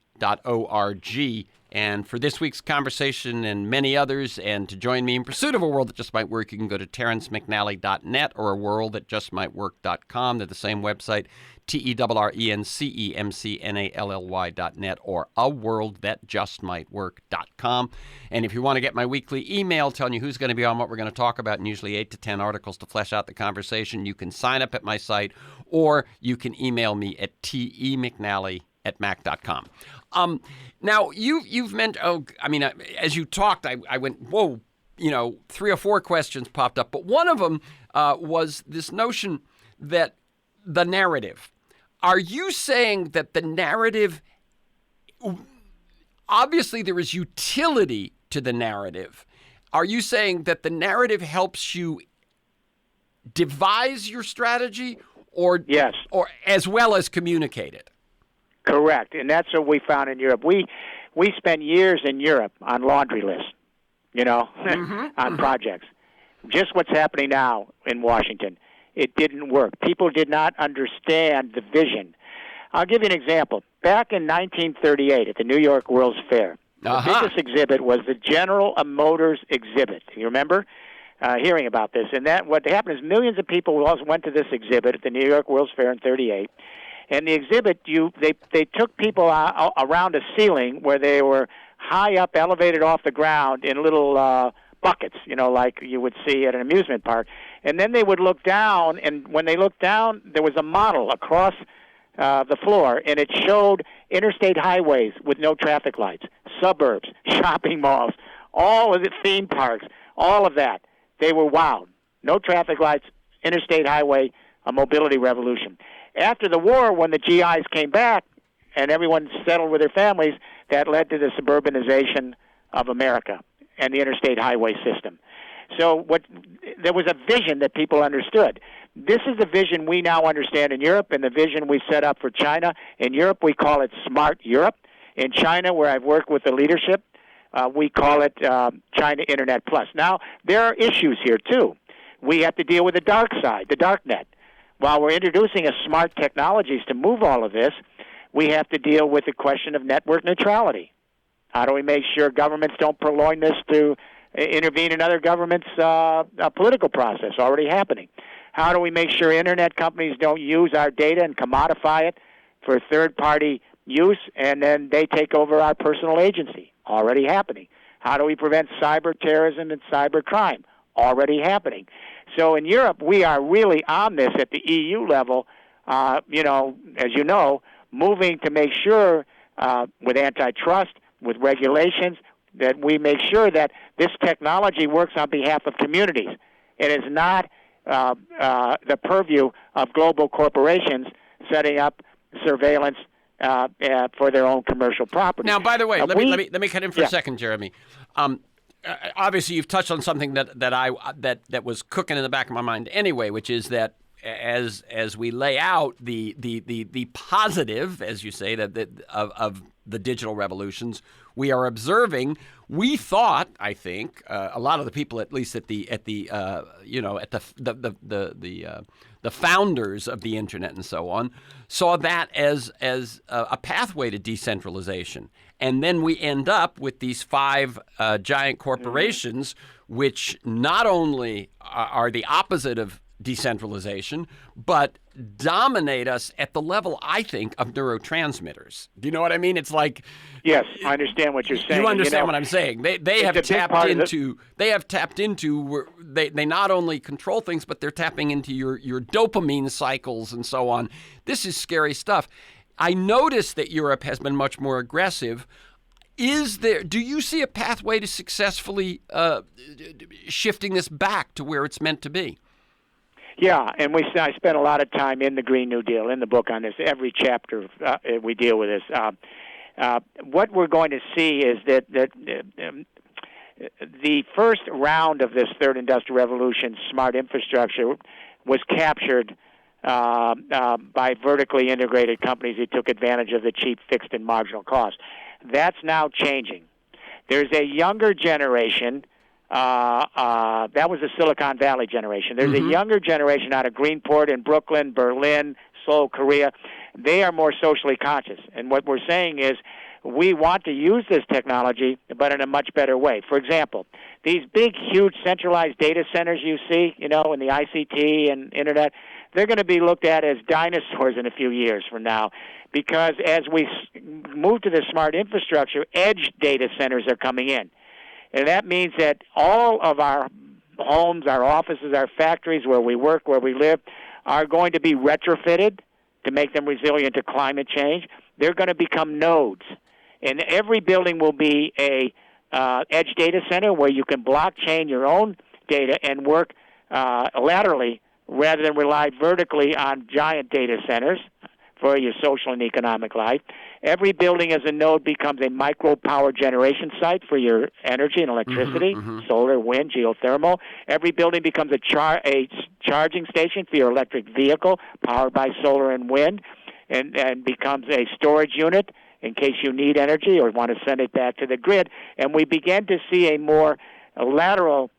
And for this week's conversation and many others, and to join me in pursuit of a world that just might work, you can go to terrencemcnally.net or aworldthatjustmightwork.com. They're the same website, TERRENCEMCNALLY.net or aworldthatjustmightwork.com. And if you want to get my weekly email telling you who's going to be on, what we're going to talk about, and usually 8 to 10 articles to flesh out the conversation, you can sign up at my site, or you can email me at temcnally@mac.com. Now, you've mentioned, as you talked, I went, whoa, 3 or 4 questions popped up. But one of them was this notion that the narrative. Are you saying that the narrative, obviously there is utility to the narrative. Are you saying that the narrative helps you devise your strategy or yes, or as well as communicate it? Correct, and that's what we found in Europe. We spent years in Europe on laundry lists, on projects. Just what's happening now in Washington. It didn't work. People did not understand the vision. I'll give you an example. Back in 1938 at the New York World's Fair, the biggest exhibit was the General Motors exhibit. You remember hearing about this? And that what happened is millions of people also went to this exhibit at the New York World's Fair in 38. And the exhibit, they took people around a ceiling where they were high up, elevated off the ground in little buckets, like you would see at an amusement park. And then they would look down, and when they looked down, there was a model across the floor, and it showed interstate highways with no traffic lights, suburbs, shopping malls, all of the theme parks, all of that. They were wowed. No traffic lights, interstate highway, a mobility revolution. After the war, when the GIs came back and everyone settled with their families, that led to the suburbanization of America and the interstate highway system. So there was a vision that people understood. This is the vision we now understand in Europe and the vision we set up for China. In Europe, we call it Smart Europe. In China, where I've worked with the leadership, we call it China Internet Plus. Now, there are issues here, too. We have to deal with the dark side, the dark net. While we're introducing smart technologies to move all of this, we have to deal with the question of network neutrality. How do we make sure governments don't purloin this to intervene in other governments' political process already happening? How do we make sure Internet companies don't use our data and commodify it for third-party use, and then they take over our personal agency? Already happening. How do we prevent cyber terrorism and cyber crime? Already happening. So in Europe, we are really on this at the EU level, as you know, moving to make sure with antitrust, with regulations, that we make sure that this technology works on behalf of communities. It is not the purview of global corporations setting up surveillance for their own commercial property. Now, by the way, let me cut in for a second, Jeremy. Obviously, you've touched on something that was cooking in the back of my mind anyway, which is that as we lay out the positive, as you say, of the digital revolutions, we are observing. We thought, I think, a lot of the people, at least at the founders of the internet and so on, saw that as a pathway to decentralization. And then we end up with these 5 giant corporations, which not only are the opposite of decentralization, but dominate us at the level, I think, of neurotransmitters. Do you know what I mean? It's like... Yes, I understand what you're saying. You understand what I'm saying. They have tapped into they not only control things, but they're tapping into your dopamine cycles and so on. This is scary stuff. I noticed that Europe has been much more aggressive. Do you see a pathway to successfully shifting this back to where it's meant to be? Yeah, and I spent a lot of time in the Green New Deal, in the book on this. Every chapter we deal with this. What we're going to see is that the first round of this third industrial revolution, smart infrastructure, was captured by vertically integrated companies who took advantage of the cheap fixed and marginal cost. That's now changing. There's a younger generation. That was the Silicon Valley generation. There's a younger generation out of Greenport and Brooklyn, Berlin, Seoul, Korea. They are more socially conscious. And what we're saying is we want to use this technology, but in a much better way. For example, these big, huge centralized data centers you see, in the ICT and Internet, they're going to be looked at as dinosaurs in a few years from now, because as we move to this smart infrastructure, edge data centers are coming in. And that means that all of our homes, our offices, our factories, where we work, where we live, are going to be retrofitted to make them resilient to climate change. They're going to become nodes. And every building will be a edge data center where you can blockchain your own data and work laterally rather than rely vertically on giant data centers for your social and economic life. Every building as a node becomes a micro power generation site for your energy and electricity, solar, wind, geothermal. Every building becomes a charging station for your electric vehicle powered by solar and wind, and becomes a storage unit in case you need energy or want to send it back to the grid. And we begin to see a more lateral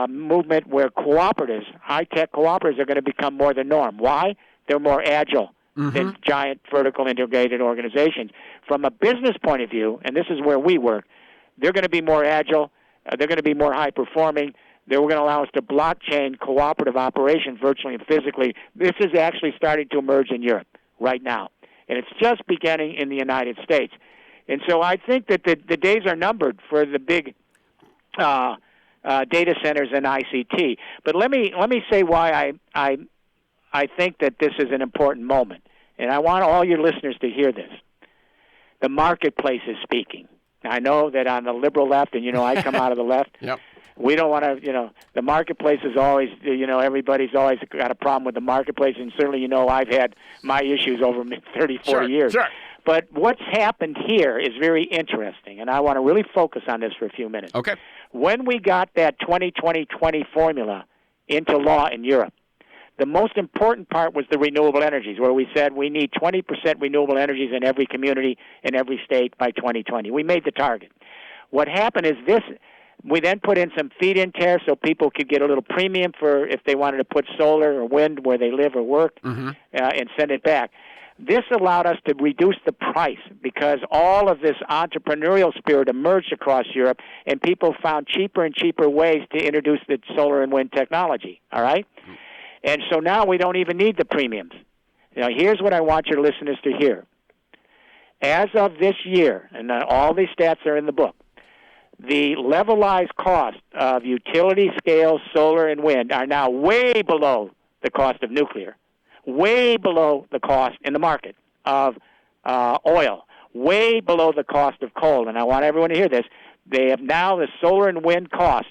movement where cooperatives, high-tech cooperatives, are going to become more the norm. Why? They're more agile than giant vertical integrated organizations. From a business point of view, and this is where we work, they're going to be more agile, they're going to be more high-performing, they're going to allow us to blockchain cooperative operations virtually and physically. This is actually starting to emerge in Europe right now, and it's just beginning in the United States. And so I think that the days are numbered for the big data centers and ICT. But let me say why I think that this is an important moment, and I want all your listeners to hear this. The marketplace is speaking. I know that on the liberal left, and I come out of the left, we don't want to, the marketplace is always, everybody's always got a problem with the marketplace, and certainly, I've had my issues over 34 years. Sure. But what's happened here is very interesting, and I want to really focus on this for a few minutes. Okay. When we got that 20-20-20 formula into law in Europe, the most important part was the renewable energies, where we said we need 20% renewable energies in every community, in every state by 2020. We made the target. What happened is this. We then put in some feed-in tariffs so people could get a little premium for if they wanted to put solar or wind where they live or work and send it back. This allowed us to reduce the price because all of this entrepreneurial spirit emerged across Europe, and people found cheaper and cheaper ways to introduce the solar and wind technology, all right? And so now we don't even need the premiums. Now, here's what I want your listeners to hear. As of this year, and all these stats are in the book, the levelized cost of utility-scale solar and wind are now way below the cost of nuclear, way below the cost in the market of oil, way below the cost of coal. And I want everyone to hear this. They have now, the solar and wind cost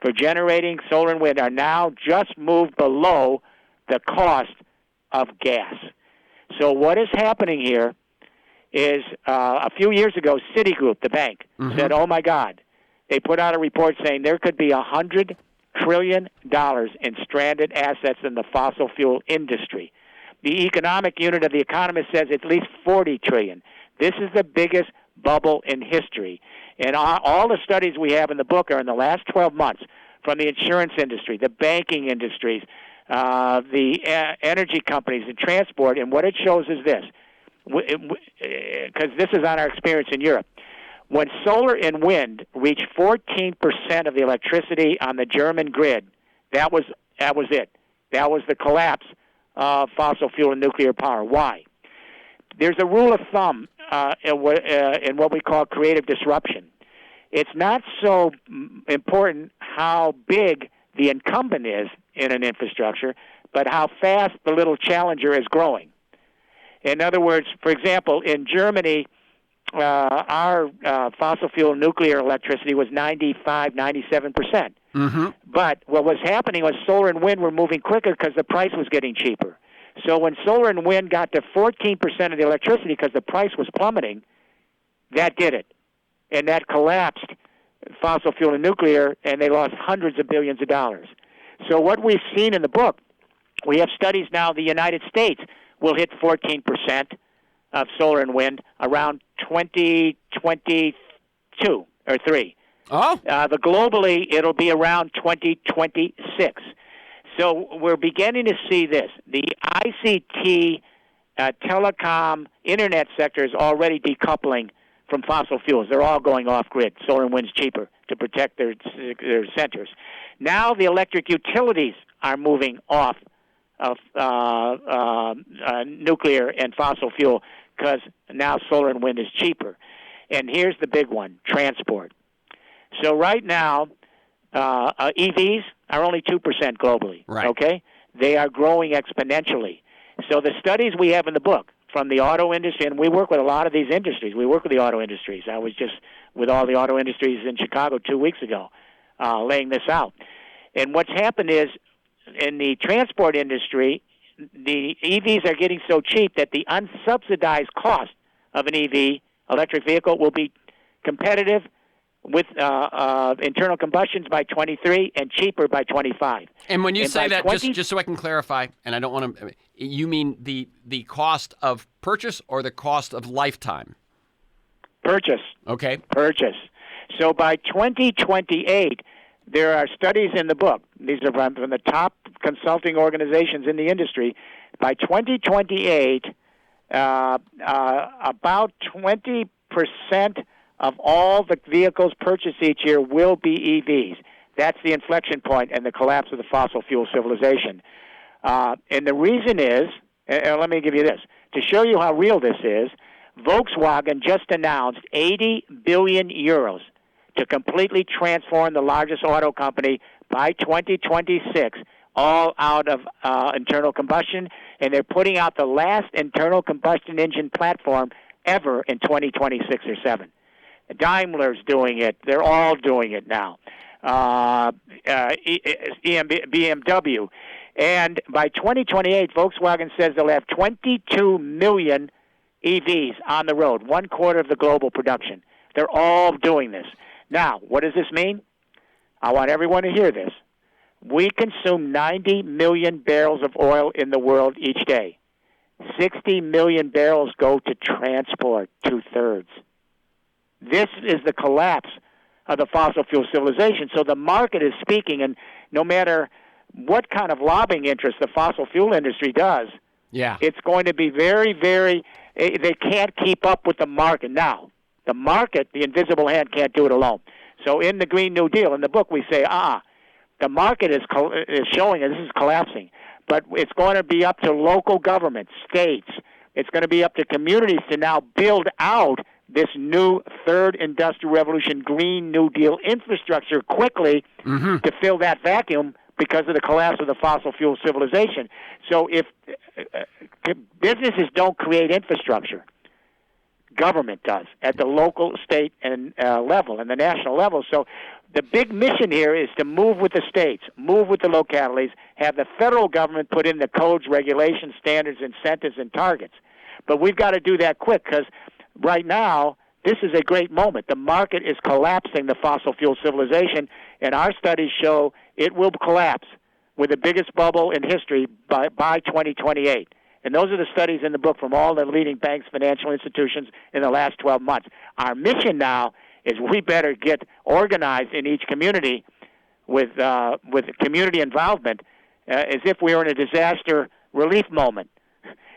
for generating solar and wind are now just moved below the cost of gas. So what is happening here is a few years ago, Citigroup, the bank, said, oh, my God. They put out a report saying there could be $100 trillion in stranded assets in the fossil fuel industry. The economic unit of The Economist says at least $40 trillion. This is the biggest bubble in history. And all the studies we have in the book are in the last 12 months from the insurance industry, the banking industries, the energy companies, and transport. And what it shows is this, because this is on our experience in Europe. When solar and wind reached 14% of the electricity on the German grid, that was it. That was the collapse of fossil fuel and nuclear power. Why? There's a rule of thumb in what we call creative disruption. It's not so important how big the incumbent is in an infrastructure, but how fast the little challenger is growing. In other words, for example, in Germany, our fossil fuel nuclear electricity was 95-97%. But what was happening was solar and wind were moving quicker because the price was getting cheaper. So when solar and wind got to 14% of the electricity because the price was plummeting, that did it. And that collapsed fossil fuel and nuclear, and they lost hundreds of billions of dollars. So what we've seen in the book, we have studies now the United States will hit 14% of solar and wind around 2022 or 3. Oh. But globally, it'll be around 2026. So we're beginning to see this. The ICT, telecom, internet sector is already decoupling from fossil fuels. They're all going off-grid. Solar and wind's cheaper to protect their centers. Now the electric utilities are moving off of nuclear and fossil fuel because now solar and wind is cheaper. And here's the big one, transport. So right now, EVs are only 2% globally, right. Okay? They are growing exponentially. So the studies we have in the book from the auto industry, and we work with a lot of these industries. We work with the auto industries. I was just with all the auto industries in Chicago 2 weeks ago laying this out. And what's happened is in the transport industry, the EVs are getting so cheap that the unsubsidized cost of an EV, electric vehicle, will be competitive with internal combustions by 23 and cheaper by 25. And when you say that, just so I can clarify, and I don't want to, you mean the cost of purchase or the cost of lifetime? Purchase. Okay. Purchase. So by 2028, there are studies in the book. These are from the top consulting organizations in the industry. By 2028, about 20% of all the vehicles purchased each year will be EVs. That's the inflection point and the collapse of the fossil fuel civilization. And the reason is, and let me give you this, to show you how real this is, Volkswagen just announced 80 billion euros to completely transform the largest auto company by 2026, all out of internal combustion, and they're putting out the last internal combustion engine platform ever in 2026 or 7. Daimler's doing it. They're all doing it now. BMW. And by 2028, Volkswagen says they'll have 22 million EVs on the road, 1/4 of the global production. They're all doing this. Now, what does this mean? I want everyone to hear this. We consume 90 million barrels of oil in the world each day. 60 million barrels go to transport, 2/3. This is the collapse of the fossil fuel civilization. So the market is speaking, and no matter what kind of lobbying interest the fossil fuel industry does, it's going to be very, very, they can't keep up with the market. Now, the market, the invisible hand, can't do it alone. So in the Green New Deal, in the book, we say, the market is showing that this is collapsing. But it's going to be up to local governments, states. It's going to be up to communities to now build out this new third industrial revolution, Green New Deal infrastructure quickly to fill that vacuum because of the collapse of the fossil fuel civilization. So if businesses don't create infrastructure, government does at the local, state, and level, and the national level. So the big mission here is to move with the states, move with the localities, have the federal government put in the codes, regulations, standards, incentives, and targets. But we've got to do that quick because right now, this is a great moment. The market is collapsing the fossil fuel civilization, and our studies show it will collapse with the biggest bubble in history by 2028. And those are the studies in the book from all the leading banks, financial institutions in the last 12 months. Our mission now is we better get organized in each community with community involvement as if we were in a disaster relief moment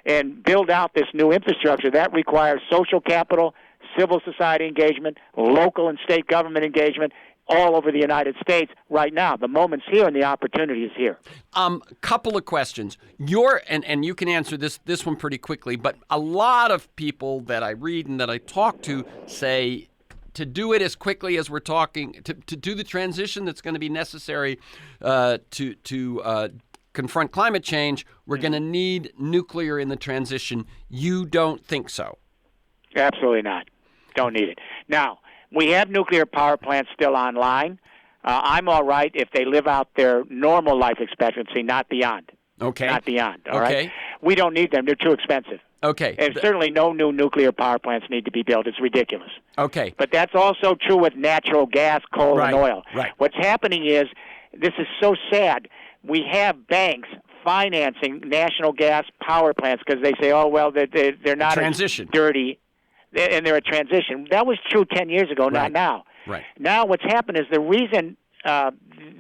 and build out this new infrastructure. That requires social capital, civil society engagement, local and state government engagement, all over the United States right now. The moment's here and the opportunity is here. Couple of questions. And you can answer this one pretty quickly, but a lot of people that I read and that I talk to say to do it as quickly as we're talking, to do the transition that's going to be necessary to confront climate change, we're going to need nuclear in the transition. You don't think so? Absolutely not. Don't need it. Now, we have nuclear power plants still online. I'm all right if they live out their normal life expectancy, not beyond. Okay. Not beyond, all okay. right? We don't need them. They're too expensive. Okay. And certainly no new nuclear power plants need to be built. It's ridiculous. Okay. But that's also true with natural gas, coal, and oil. Right. What's happening is, this is so sad, we have banks financing national gas power plants because they say, oh, well, they're not as dirty, and they're a transition. That was true 10 years ago, not now. Right. Now what's happened is the reason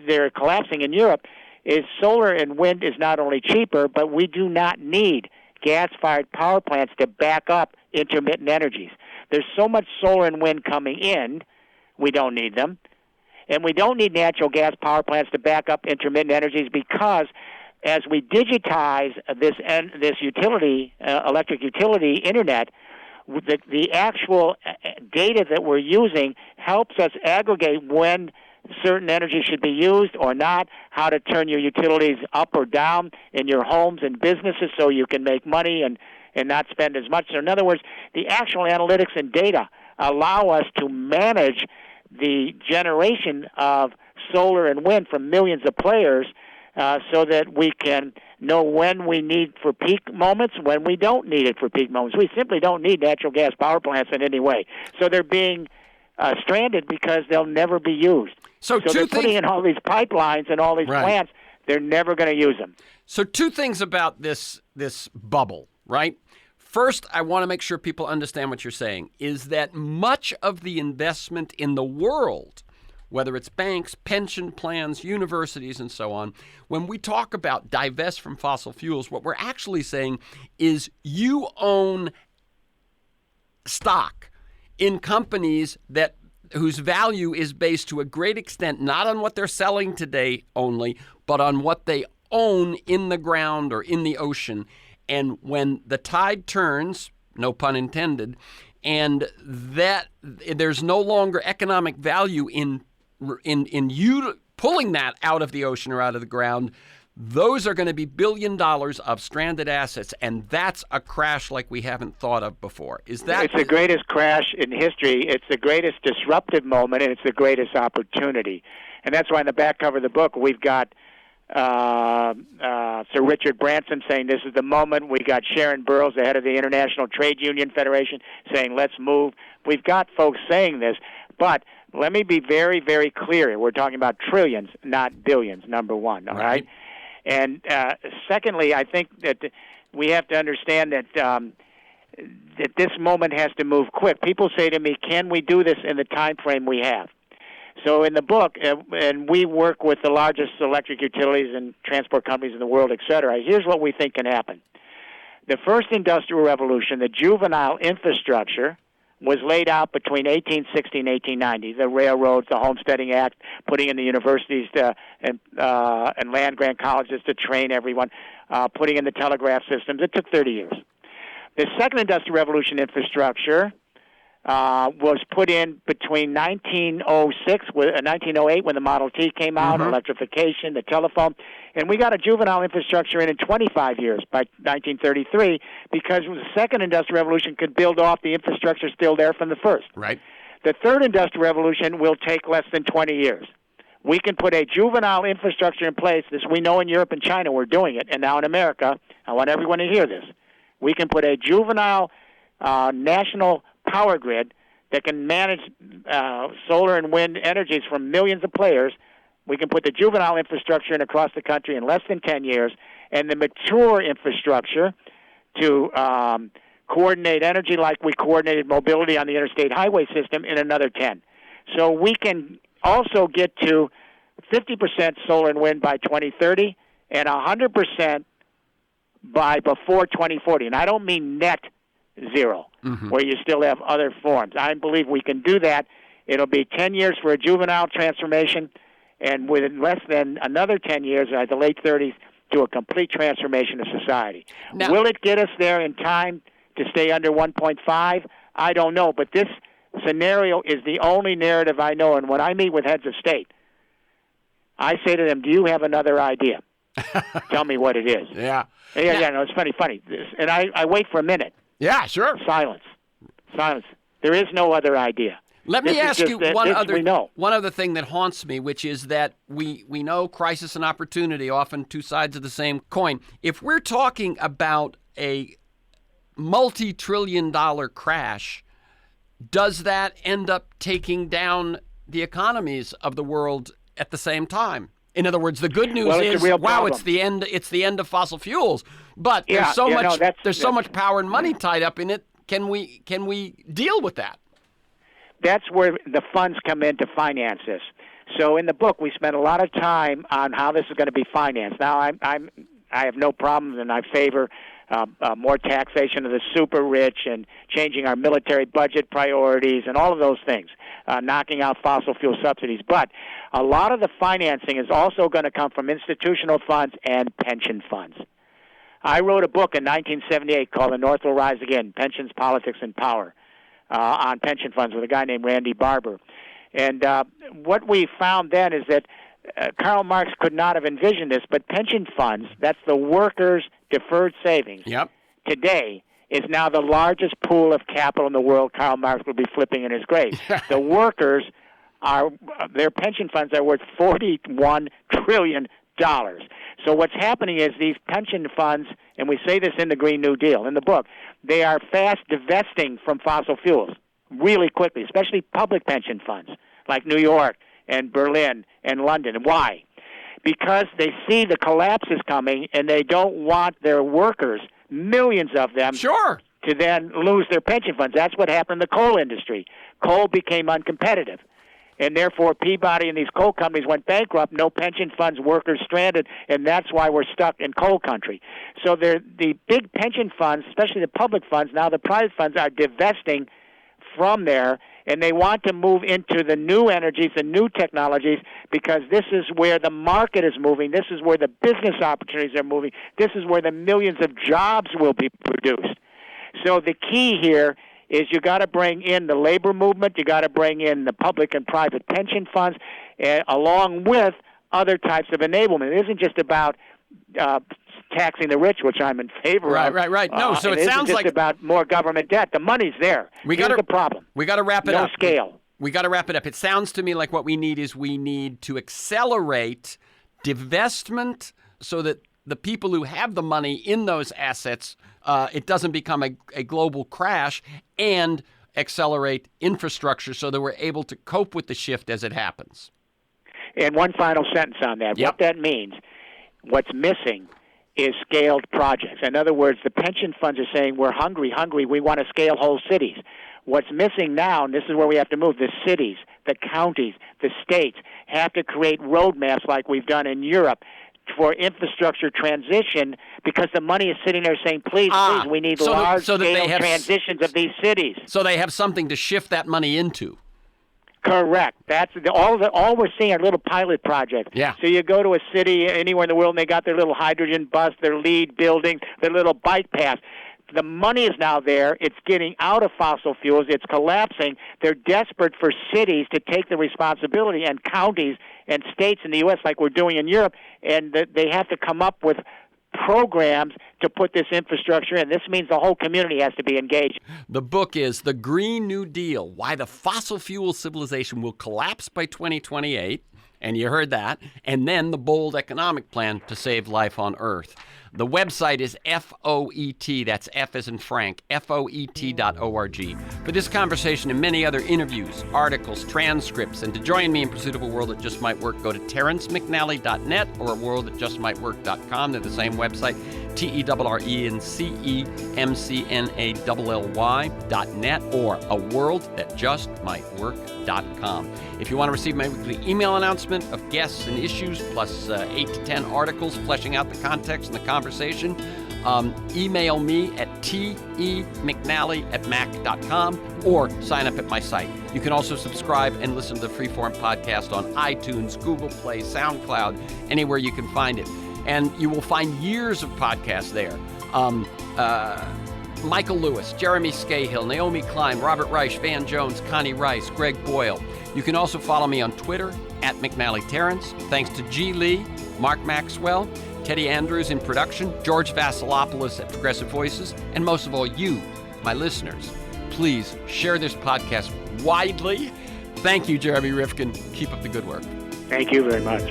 they're collapsing in Europe is solar and wind is not only cheaper, but we do not need gas-fired power plants to back up intermittent energies. There's so much solar and wind coming in, we don't need them. And we don't need natural gas power plants to back up intermittent energies because as we digitize this utility, electric utility, internet, the actual data that we're using helps us aggregate when certain energy should be used or not, how to turn your utilities up or down in your homes and businesses so you can make money and not spend as much. So in other words, the actual analytics and data allow us to manage the generation of solar and wind from millions of players so that we can know when we need for peak moments, when we don't need it for peak moments. We simply don't need natural gas power plants in any way. So they're being stranded because they'll never be used. So they're putting in all these pipelines and all these plants. They're never going to use them. So two things about this bubble, right? First, I want to make sure people understand what you're saying, is that much of the investment in the world, whether it's banks, pension plans, universities, and so on, when we talk about divest from fossil fuels, what we're actually saying is you own stock in companies whose value is based to a great extent not on what they're selling today only, but on what they own in the ground or in the ocean. And when the tide turns, no pun intended, and that there's no longer economic value in you pulling that out of the ocean or out of the ground, those are going to be $1 billion of stranded assets, and that's a crash like we haven't thought of before. It's the greatest crash in history. It's the greatest disruptive moment, and it's the greatest opportunity. And that's why in the back cover of the book we've got Sir Richard Branson saying this is the moment. We got Sharon Burrows, the head of the International Trade Union Federation, saying let's move. We've got folks saying this, but let me be very, very clear. We're talking about trillions, not billions, number one, all right? And secondly, I think that we have to understand that that this moment has to move quick. People say to me, can we do this in the time frame we have? So in the book, and we work with the largest electric utilities and transport companies in the world, et cetera, here's what we think can happen. The first industrial revolution, the juvenile infrastructure, was laid out between 1860 and 1890. The railroads, the Homesteading Act, putting in the universities and land-grant colleges to train everyone, putting in the telegraph systems. It took 30 years. The second industrial revolution infrastructure was put in between 1908 when the Model T came out, electrification, the telephone, and we got a juvenile infrastructure in 25 years by 1933 because the second industrial revolution could build off the infrastructure still there from the first. Right. The third industrial revolution will take less than 20 years. We can put a juvenile infrastructure in place. This we know in Europe and China we're doing it, and now in America, I want everyone to hear this. We can put a juvenile national power grid that can manage solar and wind energies from millions of players. We can put the juvenile infrastructure in across the country in less than 10 years, and the mature infrastructure to coordinate energy like we coordinated mobility on the interstate highway system in another 10. So we can also get to 50% solar and wind by 2030 and 100% by before 2040. And I don't mean net zero, where you still have other forms. I believe we can do that. It'll be 10 years for a juvenile transformation, and within less than another 10 years, the late 30s, to a complete transformation of society. Now, will it get us there in time to stay under 1.5? I don't know, but this scenario is the only narrative I know, and when I meet with heads of state, I say to them, do you have another idea? Tell me what it is. Yeah, no, it's funny. And I wait for a minute. Yeah, sure. Silence. There is no other idea. Let me ask you one other thing that haunts me, which is that we know crisis and opportunity, often two sides of the same coin. If we're talking about a multi-trillion-dollar crash, does that end up taking down the economies of the world at the same time? In other words, the good news is, wow, it's the end of fossil fuels, but there's so much power and money tied up in it. Can we deal with that? That's where the funds come in to finance this. So in the book, we spent a lot of time on how this is going to be financed. Now, I have no problem, and I favor more taxation of the super rich and changing our military budget priorities and all of those things, knocking out fossil fuel subsidies. But a lot of the financing is also going to come from institutional funds and pension funds. I wrote a book in 1978 called The North Will Rise Again, Pensions, Politics, and Power, on pension funds with a guy named Randy Barber. And what we found then is that Karl Marx could not have envisioned this, but pension funds, that's the workers' deferred savings, today is now the largest pool of capital in the world. Karl Marx will be flipping in his grave. The workers, their pension funds are worth $41 trillion. So what's happening is these pension funds, and we say this in the Green New Deal, in the book, they are fast divesting from fossil fuels really quickly, especially public pension funds like New York and Berlin and London. Why? Because they see the collapse is coming, and they don't want their workers, millions of them, to then lose their pension funds. That's what happened in the coal industry. Coal became uncompetitive, and therefore Peabody and these coal companies went bankrupt, no pension funds, workers stranded, and that's why we're stuck in coal country. So the big pension funds, especially the public funds, now the private funds are divesting from there, and they want to move into the new energies, the new technologies, because this is where the market is moving. This is where the business opportunities are moving. This is where the millions of jobs will be produced. So the key here is you got to bring in the labor movement. You got to bring in the public and private pension funds, along with other types of enablement. It isn't just about taxing the rich, which I'm in favor of. Right. No, so it sounds like it's about more government debt. The money's there. Here's the problem. We got to wrap it up. No scale. We got to wrap it up. It sounds to me like what we need to accelerate divestment so that the people who have the money in those assets, it doesn't become a global crash, and accelerate infrastructure so that we're able to cope with the shift as it happens. And one final sentence on that. What that means, what's missing is scaled projects. In other words, the pension funds are saying, we're hungry, we want to scale whole cities. What's missing now, and this is where we have to move, the cities, the counties, the states have to create roadmaps like we've done in Europe for infrastructure transition, because the money is sitting there saying, please, we need large-scale transitions of these cities. So they have something to shift that money into. Correct. That's all we're seeing are little pilot projects. Yeah. So you go to a city anywhere in the world, and they got their little hydrogen bus, their lead building, their little bike path. The money is now there. It's getting out of fossil fuels. It's collapsing. They're desperate for cities to take the responsibility, and counties and states in the U.S. like we're doing in Europe, and they have to come up with programs to put this infrastructure in. This means the whole community has to be engaged. The book is The Green New Deal, Why the Fossil Fuel Civilization Will Collapse by 2028, and you heard that, and then The Bold Economic Plan to Save Life on Earth. The website is FOET, that's F as in Frank, FOET.org. For this conversation and many other interviews, articles, transcripts, and to join me in pursuit of a world that just might work, go to TerrenceMcNally.net or aworldthatjustmightwork.com. They're the same website, TERRENCMCNALLY.net or aworldthatjustmightwork.com. If you want to receive my weekly email announcement of guests and issues, plus 8 to 10 articles fleshing out the context and the conversation, email me at temcnally@mac.com or sign up at my site. You can also subscribe and listen to the Freeform podcast on iTunes, Google Play, SoundCloud, anywhere you can find it. And you will find years of podcasts there. Michael Lewis, Jeremy Scahill, Naomi Klein, Robert Reich, Van Jones, Connie Rice, Greg Boyle. You can also follow me on Twitter at McNally Terrence. Thanks to G. Lee, Mark Maxwell, Teddy Andrews in production, George Vasilopoulos at Progressive Voices, and most of all, you, my listeners. Please share this podcast widely. Thank you, Jeremy Rifkin. Keep up the good work. Thank you very much.